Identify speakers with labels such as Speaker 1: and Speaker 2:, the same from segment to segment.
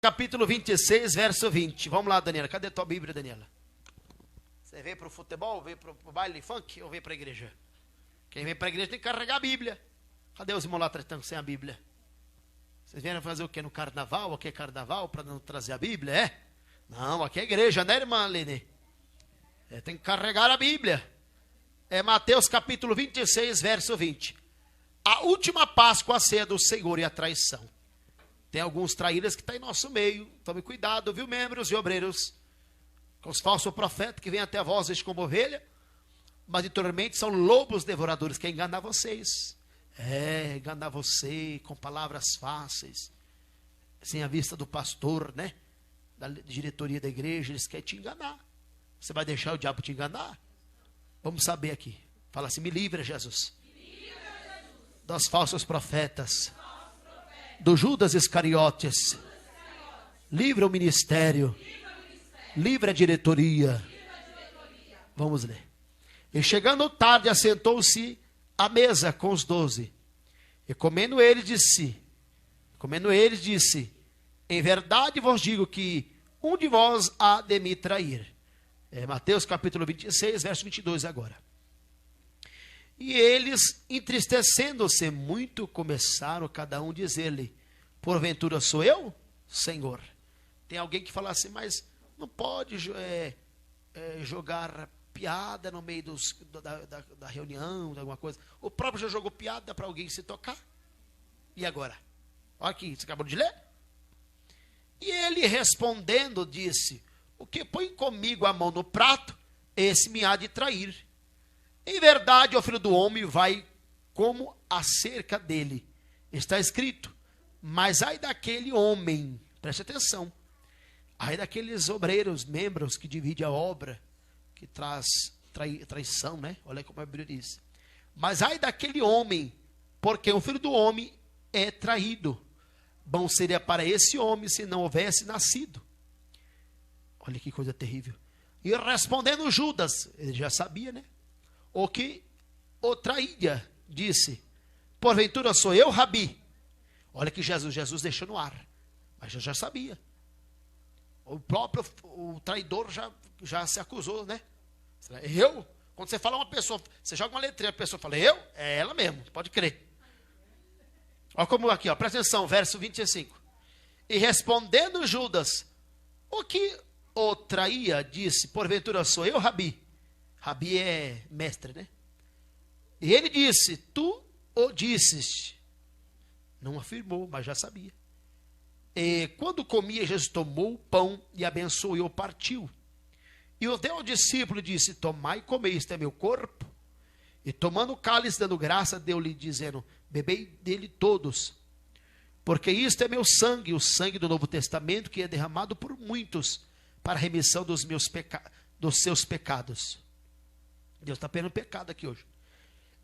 Speaker 1: Capítulo 26, verso 20. Vamos lá, Daniela. Cadê a tua Bíblia, Daniela? Você veio para o futebol, veio para o baile funk ou veio para a igreja? Quem vem para a igreja tem que carregar a Bíblia. Cadê os irmãos lá tratando sem a Bíblia? Vocês vieram fazer o quê? No carnaval? Aqui é carnaval para não trazer a Bíblia? É? Não, aqui é igreja, né, irmã Lene? Tem que carregar a Bíblia. É Mateus capítulo 26, verso 20. A última Páscoa, a ceia do Senhor e a traição. Tem alguns traíras que estão em nosso meio. Tome cuidado, viu, membros e obreiros, com os falsos profetas que vêm até vós como ovelha, mas interiormente são lobos devoradores que enganam vocês. Enganar você com palavras fáceis, sem a vista do pastor, né? Da diretoria da igreja, eles querem te enganar. Você vai deixar o diabo te enganar? Vamos saber aqui. Fala assim: me livra, Jesus, dos falsos profetas, do Judas Iscariotes, livra o ministério, livra a diretoria. Vamos ler. E chegando tarde, assentou-se à mesa com os 12. E comendo eles, disse: em verdade vos digo que um de vós há de me trair. Mateus capítulo 26, verso 22 agora. E eles, entristecendo-se muito, começaram cada um a dizer-lhe: porventura sou eu, Senhor? Tem alguém que fala assim: mas não pode jogar piada no meio da reunião, de alguma coisa. O próprio já jogou piada para alguém se tocar. E agora? Olha aqui, você acabou de ler. E ele respondendo disse: o que põe comigo a mão no prato, esse me há de trair. Em verdade, o Filho do Homem vai como acerca dele. Está escrito: mas ai daquele homem, preste atenção, ai daqueles obreiros, membros que dividem a obra, que traz traição, né? Olha como a Bíblia diz. Mas ai daquele homem, porque o Filho do Homem é traído. Bom seria para esse homem se não houvesse nascido. Olha que coisa terrível. E respondendo Judas, ele já sabia, né? O que o traía, disse: porventura sou eu, Rabi? Olha que Jesus deixou no ar, mas já sabia. O traidor já se acusou, né? Eu? Quando você fala uma pessoa, você joga uma letrinha, a pessoa fala: eu? É ela mesmo, pode crer. Olha como aqui, presta atenção, verso 25. E respondendo Judas, o que o traía, disse: porventura sou eu, Rabi? Rabi é mestre, né? E ele disse: tu o disses. Não afirmou, mas já sabia. E quando comia, Jesus tomou o pão e abençoou e o partiu. E o deu ao discípulo e disse: tomai e comei, isto é meu corpo. E tomando o cálice, dando graça, deu-lhe, dizendo: bebei dele todos, porque isto é meu sangue, o sangue do Novo Testamento, que é derramado por muitos para a remissão dos seus pecados. Deus está pegando pecado aqui hoje.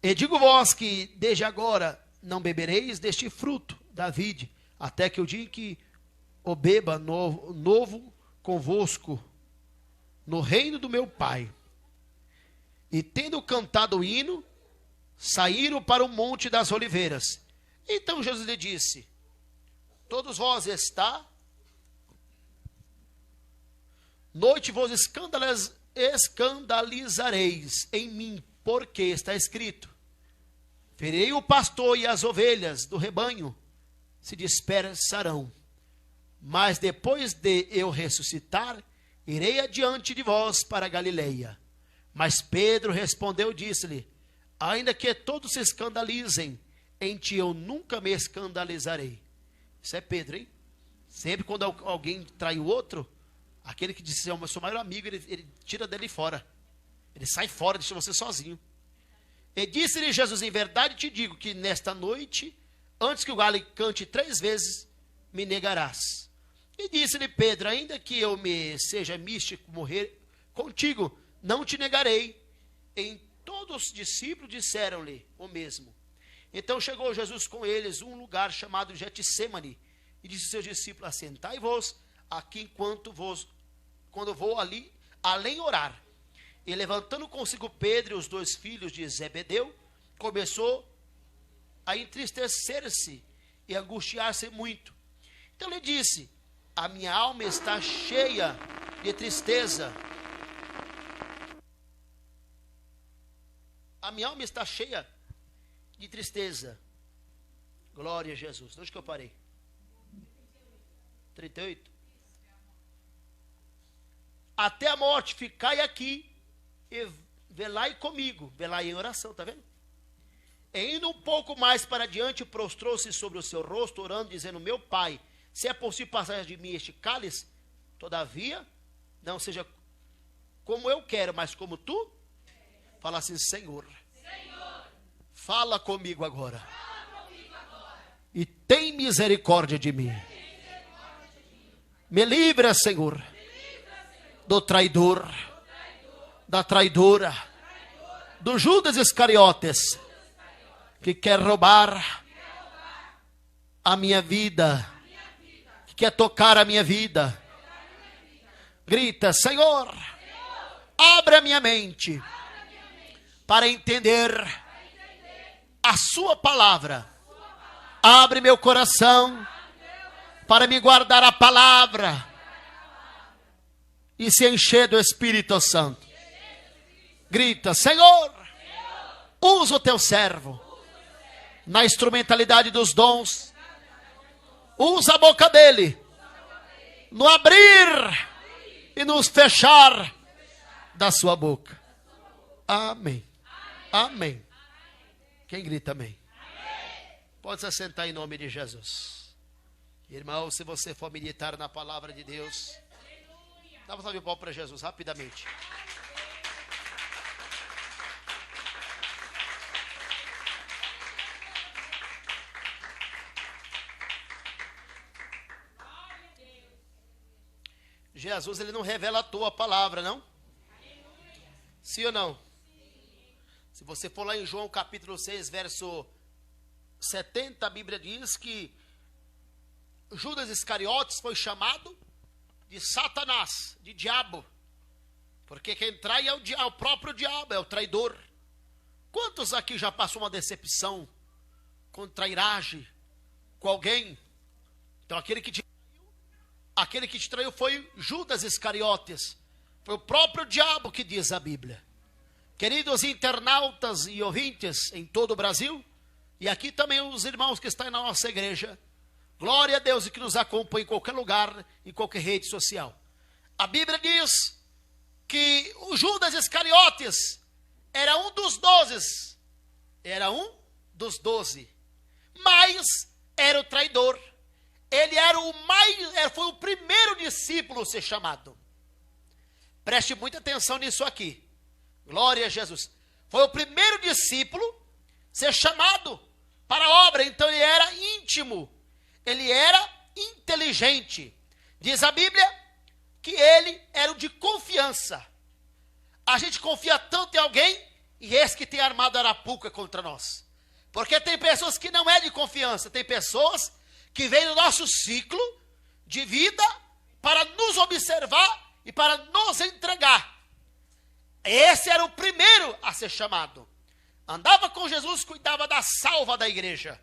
Speaker 1: E digo vós que desde agora não bebereis deste fruto da vide, até que o dia em que o beba novo convosco no reino do meu Pai. E tendo cantado o hino, saíram para o monte das oliveiras. Então Jesus lhe disse: todos vós noite vos escandalizareis em mim, porque está escrito: ferei o pastor e as ovelhas do rebanho se dispersarão. Mas depois de eu ressuscitar, irei adiante de vós para Galileia. Mas Pedro respondeu e disse-lhe: ainda que todos se escandalizem, em ti eu nunca me escandalizarei. Isso é Pedro, hein? Sempre quando alguém trai o outro, aquele que disse: eu sou o maior amigo, ele tira dele fora. Ele sai fora, deixa você sozinho. E disse-lhe Jesus: em verdade te digo que nesta noite, antes que o galo cante 3 vezes, me negarás. E disse-lhe Pedro: ainda que eu me seja místico morrer contigo, não te negarei. Em todos os discípulos disseram-lhe o mesmo. Então chegou Jesus com eles um lugar chamado Getsêmani, e disse aos seus discípulos: assentai-vos aqui quando vou ali além orar. E levantando consigo Pedro e os 2 filhos de Zebedeu, começou a entristecer-se e angustiar-se muito. Então ele disse: A minha alma está cheia de tristeza. A minha alma está cheia de tristeza. Glória a Jesus. Onde que eu parei? 38. Até a morte, ficai aqui e velai comigo. Velai em oração, tá vendo? E indo um pouco mais para diante, prostrou-se sobre o seu rosto, orando, dizendo: meu Pai, se é possível passar de mim este cálice, todavia, não seja como eu quero, mas como tu. Fala assim: Senhor, fala comigo agora. E tem misericórdia de mim. Me livra, Senhor, do traidor, da traidora, do Judas Iscariotes, que quer roubar a minha vida, que quer tocar a minha vida. Grita: Senhor, abre a minha mente para entender a sua palavra. Abre meu coração para me guardar a palavra e se encher do Espírito Santo. Grita: Senhor, usa o teu servo na instrumentalidade dos dons. Usa a boca dele no abrir e nos fechar da sua boca. Amém. Amém. Quem grita amém? Pode se assentar em nome de Jesus. Irmão, se você for meditar na palavra de Deus, dá uma salva de palmas para Jesus, rapidamente. Jesus, ele não revela a tua palavra, não? Sim ou não? Se você for lá em João capítulo 6, verso 70, a Bíblia diz que Judas Iscariotes foi chamado de Satanás, de diabo. Porque quem trai é o próprio diabo, é o traidor. Quantos aqui já passou uma decepção com trairagem com alguém? Então aquele que te traiu foi Judas Iscariotes. Foi o próprio diabo, que diz a Bíblia. Queridos internautas e ouvintes em todo o Brasil, e aqui também os irmãos que estão na nossa igreja, glória a Deus e que nos acompanham em qualquer lugar, em qualquer rede social. A Bíblia diz que o Judas Iscariotes era um dos 12. Era um dos 12. Mas era o traidor. Ele era foi o primeiro discípulo a ser chamado. Preste muita atenção nisso aqui. Glória a Jesus. Foi o primeiro discípulo a ser chamado para a obra. Então ele era íntimo. Ele era inteligente. Diz a Bíblia que ele era o de confiança. A gente confia tanto em alguém e esse que tem armado arapuca contra nós. Porque tem pessoas que não é de confiança. Tem pessoas que vêm no nosso ciclo de vida para nos observar e para nos entregar. Esse era o primeiro a ser chamado. Andava com Jesus, cuidava da salva da igreja.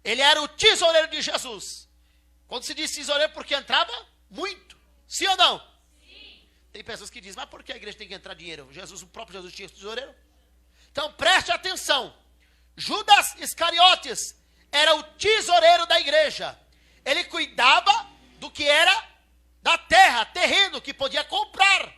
Speaker 1: Ele era o tesoureiro de Jesus. Quando se diz tesoureiro, porque entrava muito. Sim ou não? Sim. Tem pessoas que dizem: mas por que a igreja tem que entrar dinheiro? O próprio Jesus tinha tesoureiro. Então preste atenção. Judas Iscariotes era o tesoureiro da igreja. Ele cuidava do que era da terra, terreno, que podia comprar.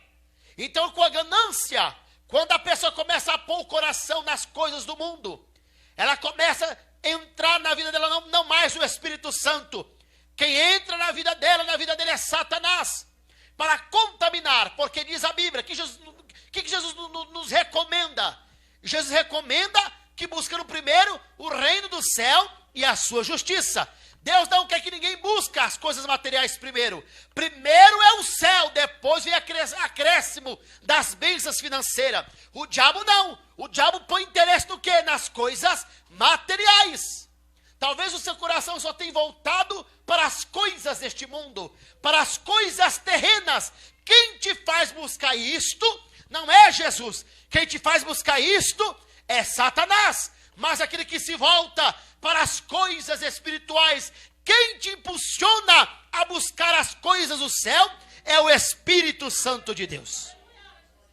Speaker 1: Então, com a ganância, quando a pessoa começa a pôr o coração nas coisas do mundo, ela começa a entrar na vida dela, não mais o Espírito Santo. Quem entra na vida dele é Satanás, para contaminar, porque diz a Bíblia, que Jesus nos recomenda? Jesus recomenda que busquem primeiro o reino do céu e a sua justiça. Deus não quer que ninguém busque as coisas materiais primeiro. Primeiro é o céu, depois vem acréscimo das bênçãos financeiras. O diabo não. O diabo põe interesse no quê? Nas coisas materiais. Talvez o seu coração só tenha voltado para as coisas deste mundo, para as coisas terrenas. Quem te faz buscar isto não é Jesus. Quem te faz buscar isto é Satanás. Mas aquele que se volta para as coisas espirituais, Quem te impulsiona a buscar as coisas do céu é o Espírito Santo de Deus.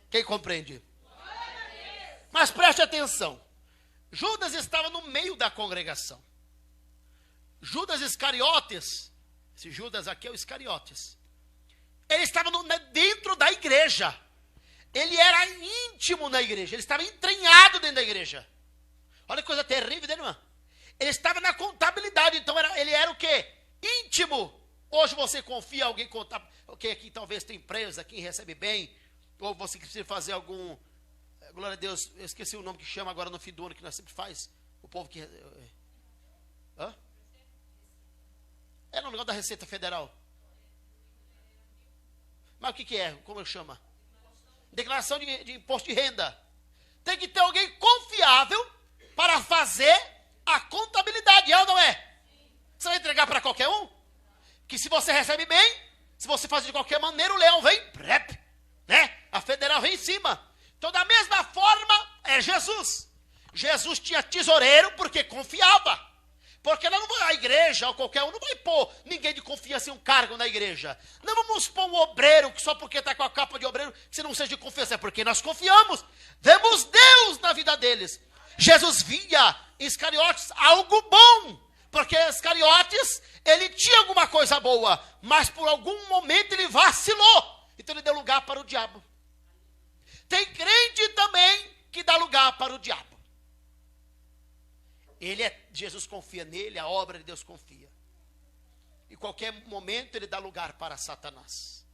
Speaker 1: Quem compreende? Mas preste atenção. Judas estava no meio da congregação. Judas Iscariotes, esse Judas aqui é o Iscariotes, ele estava dentro da igreja. Ele era íntimo na igreja, ele estava entranhado dentro da igreja. Olha que coisa terrível, né, irmã? Ele estava na contabilidade, então ele era o quê? Íntimo. Hoje você confia em alguém contábil, ok, aqui talvez tem empresa, quem recebe bem, ou você precisa fazer algum, glória a Deus, eu esqueci o nome que chama agora no fim do ano, que nós sempre faz, o povo que... Hã? É no negócio da Receita Federal. Mas o que é? Como chama? Declaração de imposto de renda. Tem que ter alguém confiável para fazer a contabilidade, é ou não é? Você vai entregar para qualquer um? Que se você recebe bem, se você faz de qualquer maneira, o leão vem, né? A federal vem em cima. Então, da mesma forma, é Jesus. Jesus tinha tesoureiro porque confiava. Porque a igreja, ou qualquer um, não vai pôr ninguém de confiança em um cargo na igreja. Não vamos pôr um obreiro, que só porque está com a capa de obreiro, que se não seja de confiança. É porque nós confiamos. Vemos Deus na vida deles. Jesus via em Iscariotes algo bom. Porque Iscariotes, ele tinha alguma coisa boa. Mas por algum momento ele vacilou. Então ele deu lugar para o diabo. Tem crente também que dá lugar para o diabo. Jesus confia nele, a obra de Deus confia. Em qualquer momento ele dá lugar para Satanás.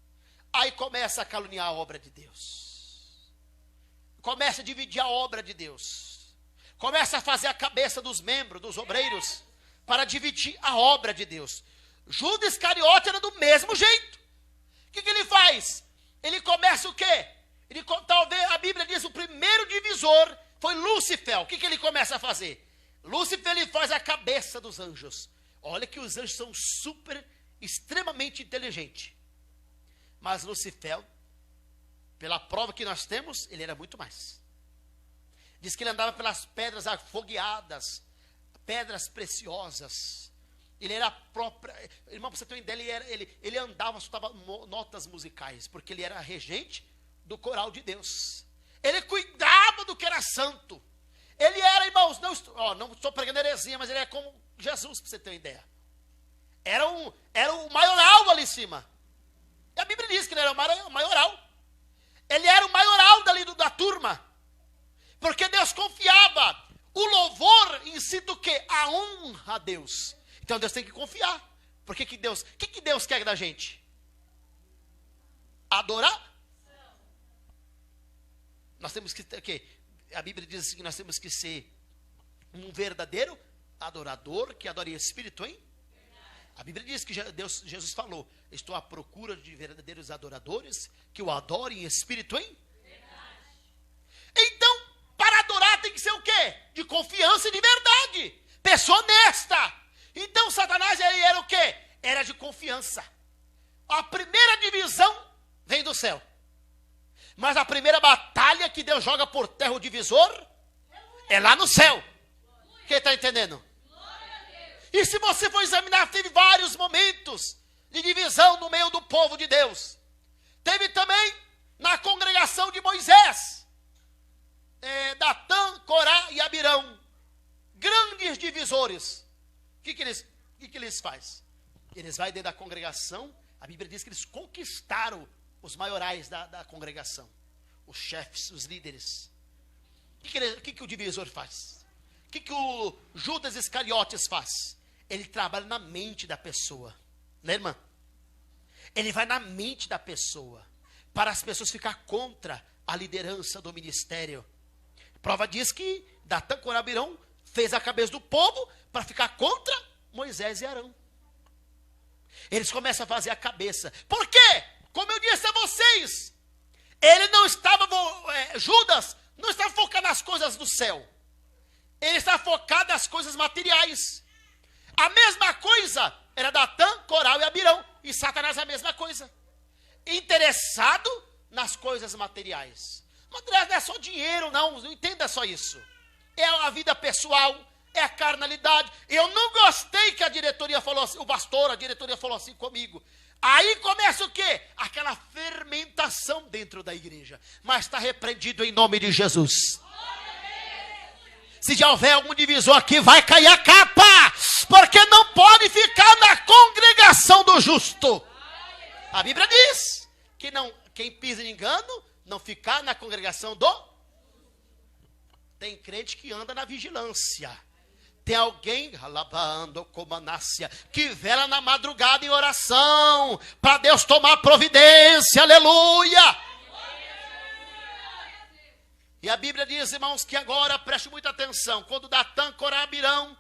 Speaker 1: Aí começa a caluniar a obra de Deus. Começa a dividir a obra de Deus. Começa a fazer a cabeça dos membros, dos obreiros, para dividir a obra de Deus. Judas Iscariote era do mesmo jeito. O que ele faz? Ele começa o quê? Talvez a Bíblia diz o primeiro divisor foi Lúcifer. O que ele começa a fazer? Lúcifer, ele faz a cabeça dos anjos. Olha que os anjos são extremamente inteligentes. Mas Lúcifer, pela prova que nós temos, ele era muito mais. Diz que ele andava pelas pedras afogueadas, pedras preciosas. Ele era própria... Irmão, para você ter uma ideia, ele andava, soltava notas musicais, porque ele era regente do coral de Deus. Ele cuidava do que era santo. Ele era, irmãos, não estou pregando heresia, mas ele é como Jesus, para você ter uma ideia. Era o maioral ali em cima. E a Bíblia diz que ele era o maioral. Ele era o maioral da turma. Porque Deus confiava. O louvor incita o quê? A honra a Deus. Então Deus tem que confiar. Porque que Deus quer da gente? Adorar? Nós temos que ter o quê? A Bíblia diz assim que nós temos que ser um verdadeiro adorador que adora em espírito, hein? A Bíblia diz que Jesus falou, estou à procura de verdadeiros adoradores que o adorem em espírito, hein? Então, para adorar tem que ser o quê? De confiança e de verdade. Pessoa honesta. Então, Satanás, ele era o quê? Era de confiança. A primeira divisão vem do céu. Mas a primeira batalha que Deus joga por terra o divisor é lá no céu. Quem está entendendo? E se você for examinar, teve vários momentos de divisão no meio do povo de Deus. Teve também na congregação de Moisés, Datã, Corá e Abirão. Grandes divisores. O que eles fazem? Eles vão dentro da congregação. A Bíblia diz que eles conquistaram os maiorais da congregação, os chefes, os líderes. O que o divisor faz? O que o Judas Iscariotes faz? Ele trabalha na mente da pessoa, né, irmã? Ele vai na mente da pessoa, para as pessoas ficar contra a liderança do ministério. A prova diz que Datã, Corá, Abirão fez a cabeça do povo para ficar contra Moisés e Arão. Eles começam a fazer a cabeça. Por quê? Como eu disse a vocês, ele não estava, Judas não estava focado nas coisas do céu. Ele estava focado nas coisas materiais. A mesma coisa era Datã, Corá e Abirão. E Satanás a mesma coisa. Interessado nas coisas materiais. Materiais não é só dinheiro, não entenda só isso. É a vida pessoal, é a carnalidade. Eu não gostei que a diretoria falou assim, o pastor, a diretoria falou assim comigo. Aí começa o quê? Aquela fermentação dentro da igreja. Mas está repreendido em nome de Jesus. Se já houver algum divisor aqui, vai cair a capa. Porque não pode ficar na congregação do justo. A Bíblia diz que não, quem pisa em engano, não ficar na congregação do... Tem crente que anda na vigilância. Tem alguém, alabando como anácia, que vela na madrugada em oração, para Deus tomar providência, aleluia. E a Bíblia diz, irmãos, que agora, preste muita atenção, quando Datã, Corá, Abirão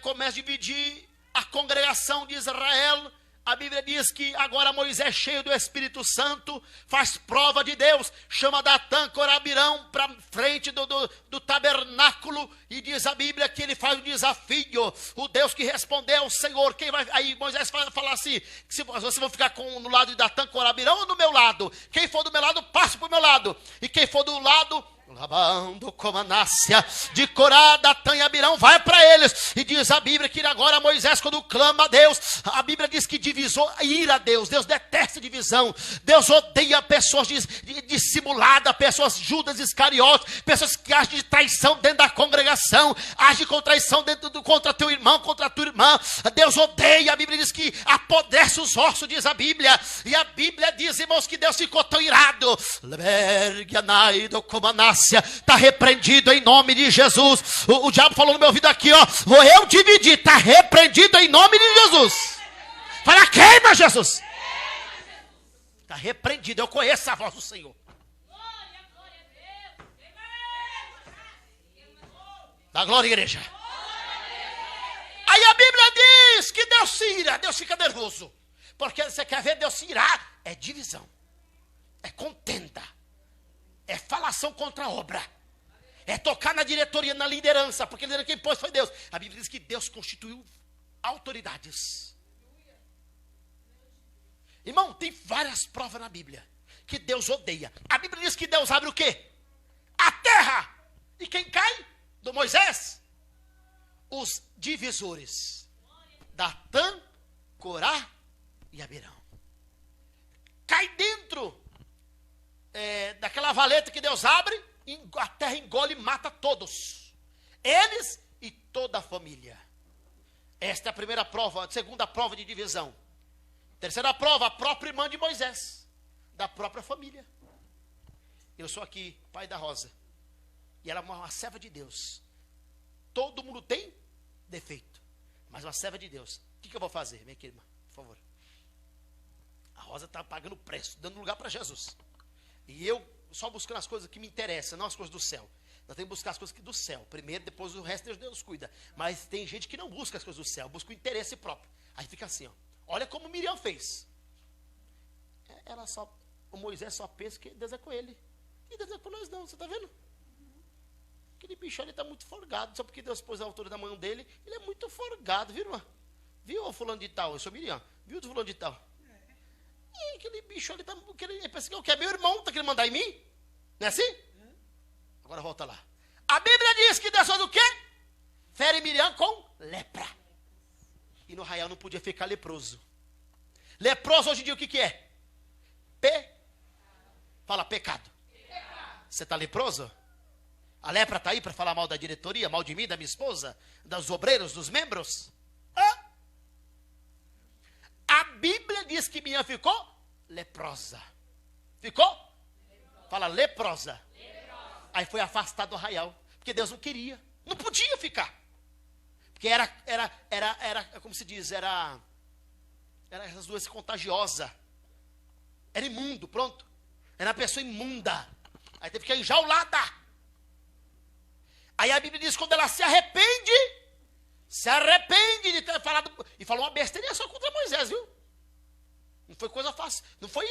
Speaker 1: começa a dividir a congregação de Israel, a Bíblia diz que agora Moisés, cheio do Espírito Santo, faz prova de Deus, chama Datã, Corá, Abirão para frente do tabernáculo, e diz a Bíblia que ele faz um desafio, o Deus que respondeu ao Senhor, quem vai, aí Moisés vai falar assim, se vocês vão ficar no lado de Datã, Corá, Abirão ou no meu lado? Quem for do meu lado, passe para o meu lado, e quem for do lado... Lavando como anácia de Corá, Datã e Abirão, vai para eles. E diz a Bíblia que agora Moisés, quando clama a Deus, a Bíblia diz que divisou, ira a Deus. Deus detesta divisão. Deus odeia pessoas dissimuladas, pessoas Judas Iscariotes, pessoas que agem de traição dentro da congregação, agem com traição contra teu irmão, contra a tua irmã. Deus odeia, a Bíblia diz que apodrece os ossos, diz a Bíblia. E a Bíblia diz, irmãos, que Deus ficou tão irado. Está repreendido em nome de Jesus. O diabo falou no meu ouvido aqui, ó. Vou eu dividir. Está repreendido em nome de Jesus. Fala, queima, Jesus. Está repreendido. Eu conheço a voz do Senhor. Dá glória, igreja. Aí a Bíblia diz que Deus se ira. Deus fica nervoso. Porque você quer ver Deus se irar? É divisão. É contenda. É falação contra a obra. É tocar na diretoria, na liderança. Porque quem pôs foi Deus. A Bíblia diz que Deus constituiu autoridades. Irmão, tem várias provas na Bíblia que Deus odeia. A Bíblia diz que Deus abre o quê? A terra. E quem cai? Do Moisés? Os divisores. Datã, Corá e Abirão. Cai dentro daquela valeta que Deus abre, a terra engole e mata todos. Eles e toda a família. Esta é a primeira prova, a segunda prova de divisão. Terceira prova, a própria irmã de Moisés, da própria família. Eu sou aqui, pai da Rosa, e ela é uma serva de Deus. Todo mundo tem defeito, mas uma serva de Deus. O que eu vou fazer? Vem aqui, irmã, por favor. A Rosa está pagando preço, dando lugar para Jesus. E eu só buscando as coisas que me interessam, não as coisas do céu. Nós temos que buscar as coisas do céu. Primeiro, depois o resto Deus cuida. Mas tem gente que não busca as coisas do céu, busca o interesse próprio. Aí fica assim, ó. Olha como Miriam fez. O Moisés só pensa que Deus é com ele. E Deus é com nós não, você está vendo? Aquele bicho ali está muito forgado. Só porque Deus pôs a altura da mão dele, ele é muito forgado, viu, irmã? Viu o fulano de tal? Eu sou Miriam. Viu o fulano de tal? E aquele bicho ali, ele pensa que é meu irmão, está querendo mandar em mim? Não é assim? Agora volta lá. A Bíblia diz que Deus faz o quê? Fere Miriam com lepra. E no arraial não podia ficar leproso. Leproso hoje em dia o que é? Fala pecado. Você está leproso? A lepra está aí para falar mal da diretoria, mal de mim, da minha esposa, dos obreiros, dos membros? A Bíblia diz que Miriam ficou leprosa. Ficou? Fala leprosa. Aí foi afastado do arraial. Porque Deus não queria. Não podia ficar. Porque era como se diz, era essas doenças contagiosas. Era imundo, pronto. Era uma pessoa imunda. Aí teve que ficar enjaulada. Aí a Bíblia diz que quando ela se arrepende de ter falado, e falou uma besteira só contra Moisés, viu? Não foi coisa fácil, não foi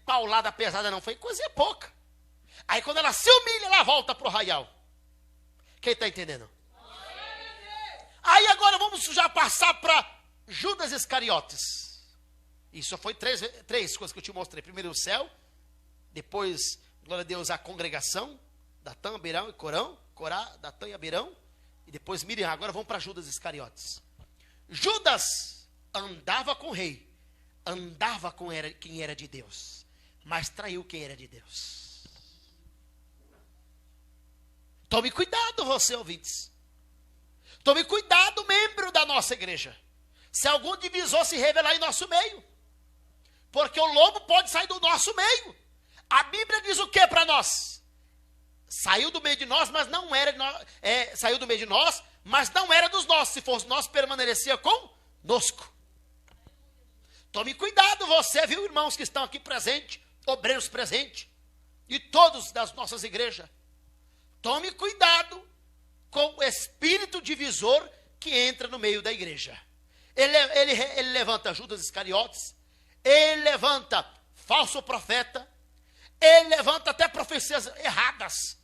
Speaker 1: paulada pesada não, foi coisa pouca. Aí quando ela se humilha, ela volta para o arraial. Quem está entendendo? Aí agora vamos já passar para Judas Iscariotes. Isso foi três coisas que eu te mostrei. Primeiro o céu, depois, glória a Deus, a congregação, Datã, Abirão e Corá, Datã e Abirão. E depois Miriam, agora vamos para Judas Iscariotes. Judas andava com o rei, andava com quem era de Deus, mas traiu quem era de Deus. Tome cuidado, você ouvintes. Tome cuidado, membro da nossa igreja. Se algum divisor se revelar em nosso meio. Porque o lobo pode sair do nosso meio. A Bíblia diz o que para nós? Saiu do meio de nós, mas não era saiu do meio de nós, mas não era dos nossos. Se fosse nós, permaneceria conosco. Tome cuidado, você, viu, irmãos que estão aqui presentes, obreiros presentes, e todos das nossas igrejas. Tome cuidado com o espírito divisor que entra no meio da igreja. Ele levanta Judas Iscariotes, ele levanta falso profeta, ele levanta até profecias erradas.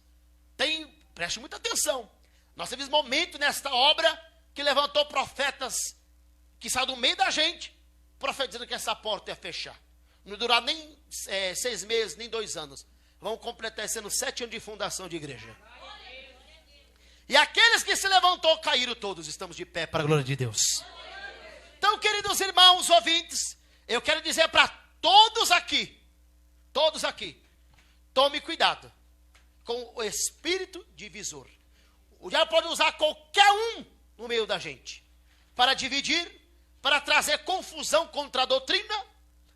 Speaker 1: Preste muita atenção. Nós tivemos momento nesta obra que levantou profetas que saíram do meio da gente, profetizando que essa porta ia fechar. Não durar nem 6 meses, nem 2 anos. Vão completar sendo 7 anos de fundação de igreja. E aqueles que se levantou caíram todos. Estamos de pé para a glória de Deus. Então, queridos irmãos ouvintes, eu quero dizer para todos aqui, tome cuidado com o espírito divisor. O diabo pode usar qualquer um no meio da gente, para dividir, para trazer confusão contra a doutrina,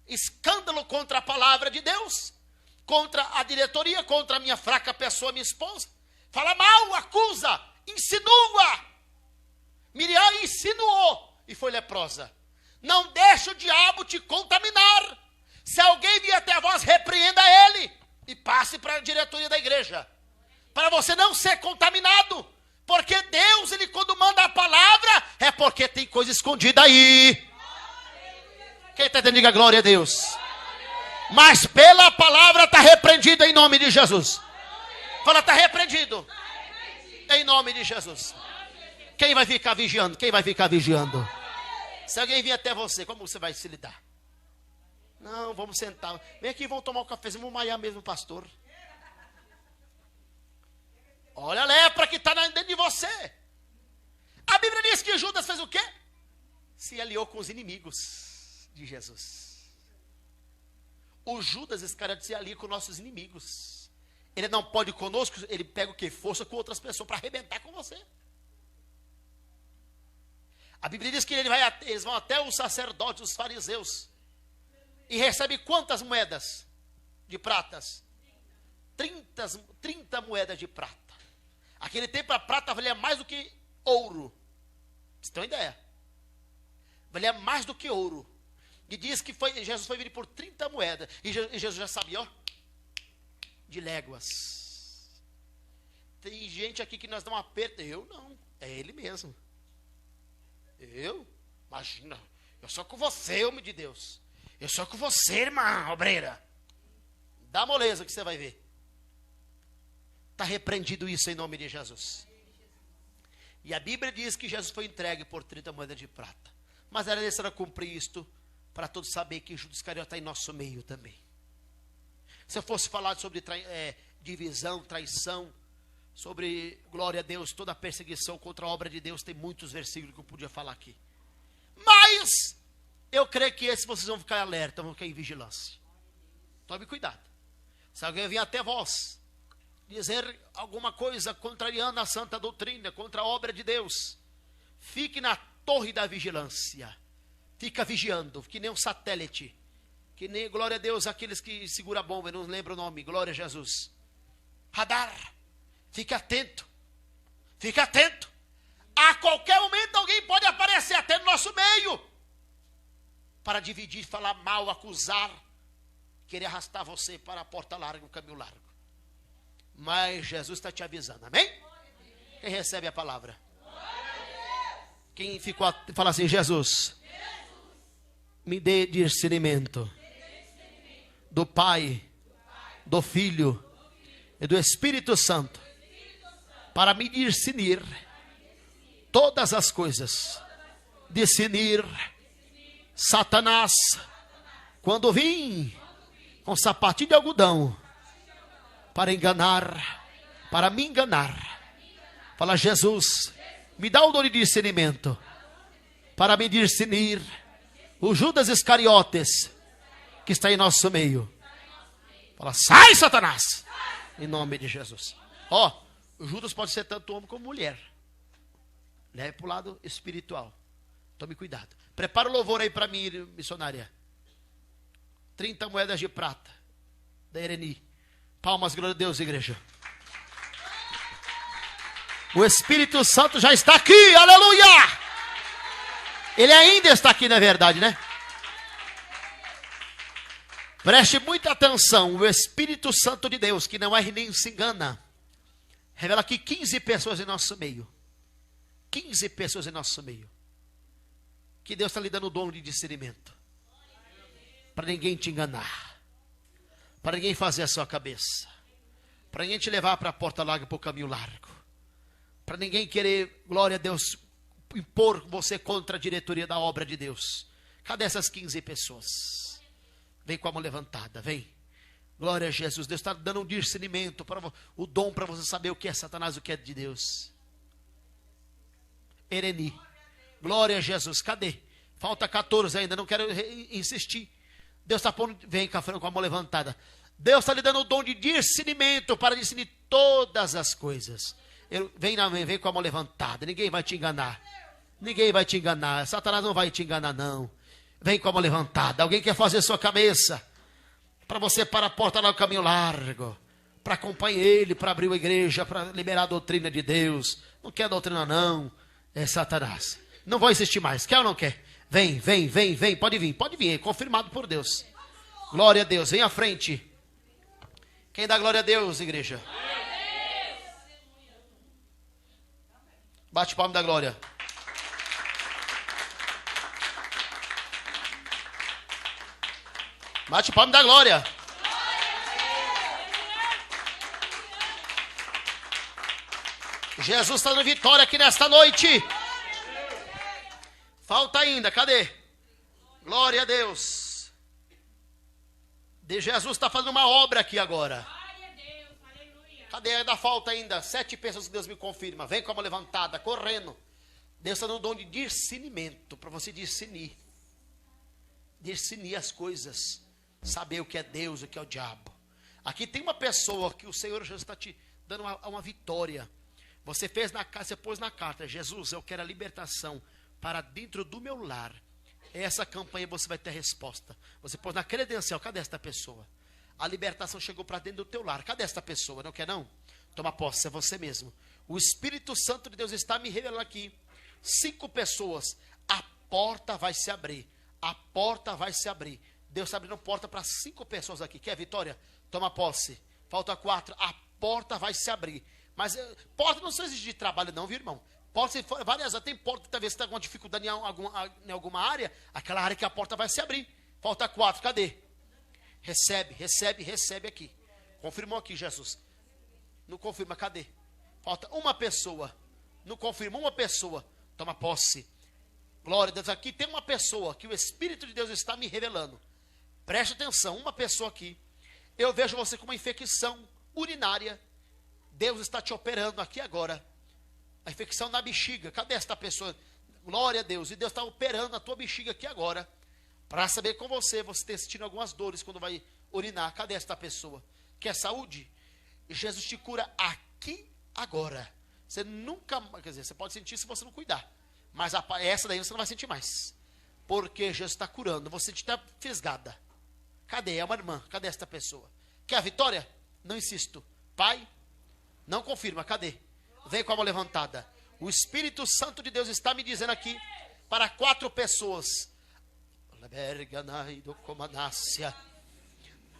Speaker 1: escândalo contra a palavra de Deus, contra a diretoria, contra a minha fraca pessoa, minha esposa. Fala mal, acusa, insinua. Miriam insinuou e foi leprosa. Não deixe o diabo te contaminar. Se alguém vier até vós, repreenda ele e passe para a diretoria da igreja, para você não ser contaminado. Porque Deus, ele quando manda a palavra, é porque tem coisa escondida aí. Quem está entendendo, diga glória a Deus. Mas pela palavra está repreendido em nome de Jesus. Fala, está repreendido em nome de Jesus. Quem vai ficar vigiando? Quem vai ficar vigiando? Se alguém vir até você, como você vai se lidar? Não, vamos sentar. Vem aqui, vamos tomar um cafezinho, vamos maiar mesmo, pastor. Olha a lepra que está dentro de você. A Bíblia diz que Judas fez o quê? Se aliou com os inimigos de Jesus. O Judas Iscariotes se alia com nossos inimigos. Ele não pode conosco, ele pega o quê? Força com outras pessoas para arrebentar com você. A Bíblia diz que eles vão até os sacerdotes, os fariseus, e recebe quantas moedas de pratas? 30 moedas de prata. Aquele tempo a prata valia mais do que ouro. Vocês têm uma ideia? Valia mais do que ouro. E diz que Jesus foi vir por 30 moedas. E Jesus já sabia, ó, de léguas. Tem gente aqui que nós dá um aperto. Eu não, é ele mesmo. Eu? Imagina, eu sou com você, homem de Deus. Eu sou com você, irmã obreira. Dá moleza que você vai ver. Está repreendido isso em nome de Jesus. E a Bíblia diz que Jesus foi entregue por 30 moedas de prata. Mas era necessário cumprir isto para todos saberem que Judas Iscariotes está em nosso meio também. Se eu fosse falar sobre divisão, traição, sobre, glória a Deus, toda a perseguição contra a obra de Deus, tem muitos versículos que eu podia falar aqui. Mas eu creio que esses vocês vão ficar alerta, vão ficar em vigilância. Tome cuidado. Se alguém vier até vós dizer alguma coisa contrariando a santa doutrina, contra a obra de Deus, fique na torre da vigilância. Fica vigiando, que nem um satélite. Que nem, glória a Deus, aqueles que seguram a bomba, eu não lembro o nome, glória a Jesus. Radar. Fique atento. Fique atento. A qualquer momento alguém pode aparecer até no nosso meio. Para dividir, falar mal, acusar. Querer arrastar você para a porta larga, o caminho largo. Mas Jesus está te avisando, amém? Quem recebe a palavra? Quem ficou, fala assim, Jesus, me dê discernimento do Pai, do Filho e do Espírito Santo, para me discernir todas as coisas, discernir Satanás, quando vim com sapatinho de algodão, para enganar, para me enganar. Fala, Jesus, Me dá o dom de discernimento para me discernir o Judas Iscariotes que está em nosso meio. Fala, sai, Satanás! Em nome de Jesus. Ó, o Judas pode ser tanto homem como mulher. Leve para o lado espiritual. Tome cuidado. Prepara o louvor aí para mim, missionária. 30 moedas de prata da Ereni. Palmas, glória a Deus, igreja. O Espírito Santo já está aqui, aleluia! Ele ainda está aqui, na verdade, né? Preste muita atenção. O Espírito Santo de Deus, que não erra nem se engana, revela aqui 15 pessoas em nosso meio. 15 pessoas em nosso meio. Que Deus está lhe dando o dom de discernimento. Para ninguém te enganar. Para ninguém fazer a sua cabeça. Para ninguém te levar para a porta larga, para o caminho largo. Para ninguém querer, glória a Deus, impor você contra a diretoria da obra de Deus. Cadê essas 15 pessoas? Vem com a mão levantada, vem. Glória a Jesus. Deus está dando um discernimento, o dom para você saber o que é Satanás, o que é de Deus. Ereni. Glória a Jesus. Cadê? Falta 14 ainda, não quero insistir. Deus está pondo, vem com a mão levantada. Deus está lhe dando o dom de discernimento para discernir todas as coisas. Vem com a mão levantada. Ninguém vai te enganar. Ninguém vai te enganar. Satanás não vai te enganar, não. Vem com a mão levantada. Alguém quer fazer sua cabeça para você para a porta lá no caminho largo, para acompanhar ele, para abrir a igreja, para liberar a doutrina de Deus. Não quer doutrina, não. É Satanás. Não vou insistir mais. Quer ou não quer? Vem. Pode vir. É confirmado por Deus. Glória a Deus. Vem à frente. Quem dá glória a Deus, igreja? Bate palma da glória. Bate palma da glória. Jesus está dando vitória aqui nesta noite. Falta ainda, cadê? Glória a Deus. Jesus está fazendo uma obra aqui agora. Cadê? Ainda falta ainda 7 pessoas que Deus me confirma. Vem com a mão levantada, correndo. Deus está dando um dom de discernimento para você discernir. Discernir as coisas. Saber o que é Deus, o que é o diabo. Aqui tem uma pessoa que o Senhor Jesus está te dando uma vitória. Você fez você pôs na carta: Jesus, eu quero a libertação para dentro do meu lar. Essa campanha você vai ter resposta. Você pôs na credencial: cadê esta pessoa? A libertação chegou para dentro do teu lar. Cadê esta pessoa? Não quer não? Toma posse, é você mesmo. O Espírito Santo de Deus está me revelando aqui. 5 pessoas. A porta vai se abrir. A porta vai se abrir. Deus está abrindo porta para 5 pessoas aqui. Quer vitória? Toma posse. Falta 4. A porta vai se abrir. Mas porta não só exige de trabalho não, viu, irmão? Porta, várias, tem porta que talvez você tenha alguma dificuldade em alguma área. Aquela área que a porta vai se abrir. Falta 4. Cadê? Recebe aqui. Confirmou aqui, Jesus. Não confirma, cadê? Falta uma pessoa. Não confirma, uma pessoa. Toma posse. Glória a Deus. Aqui tem uma pessoa que o Espírito de Deus está me revelando. Preste atenção, uma pessoa aqui. Eu vejo você com uma infecção urinária. Deus está te operando aqui agora. A infecção na bexiga. Cadê esta pessoa? Glória a Deus. E Deus está operando a tua bexiga aqui agora. Para saber com você está sentindo algumas dores quando vai urinar. Cadê esta pessoa? Quer saúde? Jesus te cura aqui agora. Você nunca, quer dizer, você pode sentir se você não cuidar. Mas essa daí você não vai sentir mais. Porque Jesus está curando. Você está fisgada. Cadê? É uma irmã. Cadê esta pessoa? Quer a vitória? Não insisto. Pai, não confirma. Cadê? Vem com a mão levantada. O Espírito Santo de Deus está me dizendo aqui para 4 pessoas.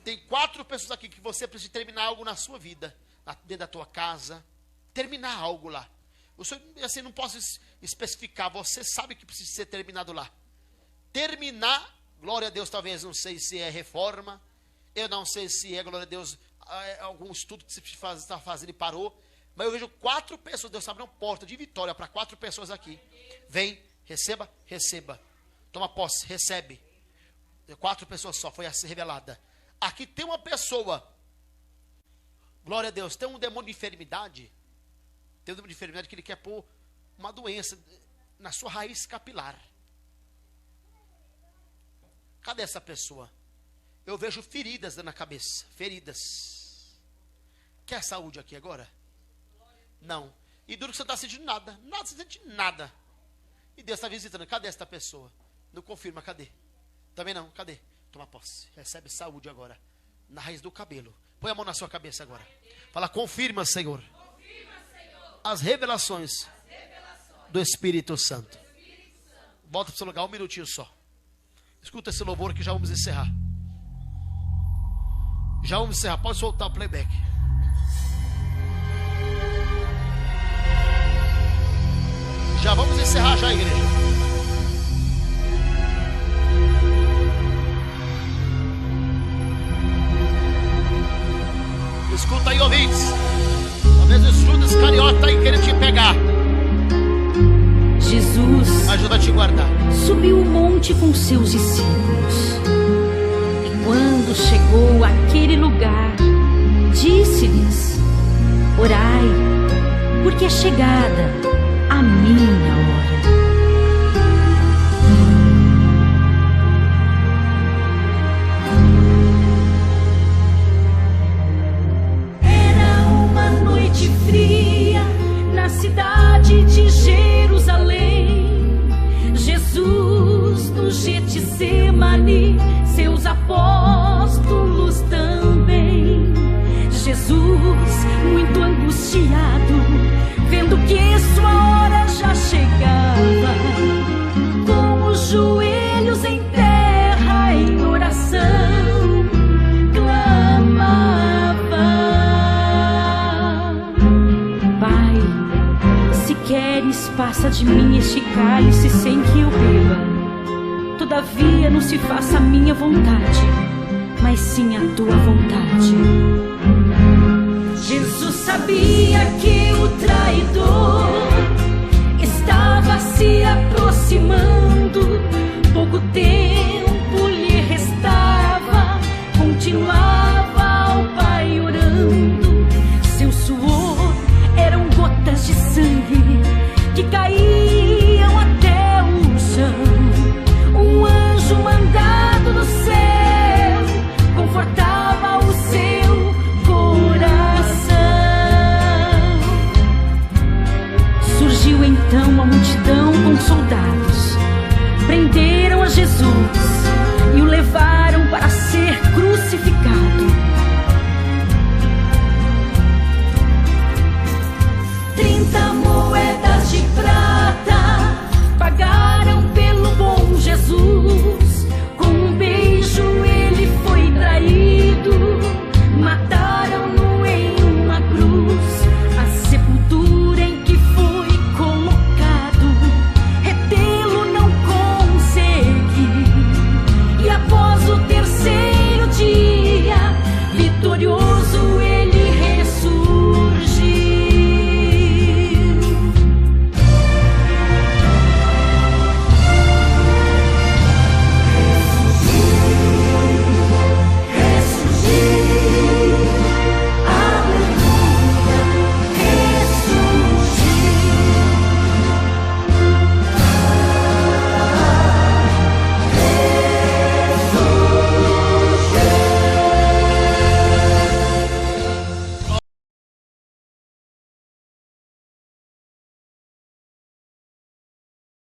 Speaker 1: Tem 4 pessoas aqui que você precisa terminar algo na sua vida, dentro da tua casa. Terminar algo lá. O senhor, assim, não posso especificar. Você sabe que precisa ser terminado lá. Terminar, glória a Deus, talvez, não sei se é reforma. Eu não sei se é, glória a Deus, algum estudo que você está fazendo e parou. Mas eu vejo 4 pessoas. Deus está abrindo porta de vitória para 4 pessoas aqui. Vem, receba. Toma posse, recebe. 4 pessoas só, foi assim revelada. Aqui tem uma pessoa. Glória a Deus, tem um demônio de enfermidade. Tem um demônio de enfermidade que ele quer pôr uma doença na sua raiz capilar. Cadê essa pessoa? Eu vejo feridas na cabeça. Feridas. Quer saúde aqui agora? Não. E duro que você não está sentindo nada. Nada, você não sente nada. E Deus está visitando. Cadê esta pessoa? Não confirma, cadê? Também não, cadê? Toma posse. Recebe saúde agora. Na raiz do cabelo. Põe a mão na sua cabeça agora. Fala, confirma, Senhor. As revelações do Espírito Santo. Volta para o seu lugar um minutinho só. Escuta esse louvor que já vamos encerrar. Já vamos encerrar. Pode soltar o playback. Já vamos encerrar já, igreja. Escuta aí, ouvintes. Talvez o Judas Iscariote está aí querendo te pegar.
Speaker 2: Jesus
Speaker 1: ajuda a te guardar.
Speaker 2: Subiu o monte com seus discípulos. E quando chegou àquele lugar, disse-lhes: orai, porque é chegada a minha hora. Era uma noite fria na cidade de Jerusalém. Jesus no Getsemane, seus apóstolos também. Jesus muito angustiado, vendo que sua hora já chegava, com os joelhos em terra em oração, clamava: Pai, se queres, passa de mim este cálice sem que eu beba. Todavia não se faça a minha vontade, mas sim a tua vontade.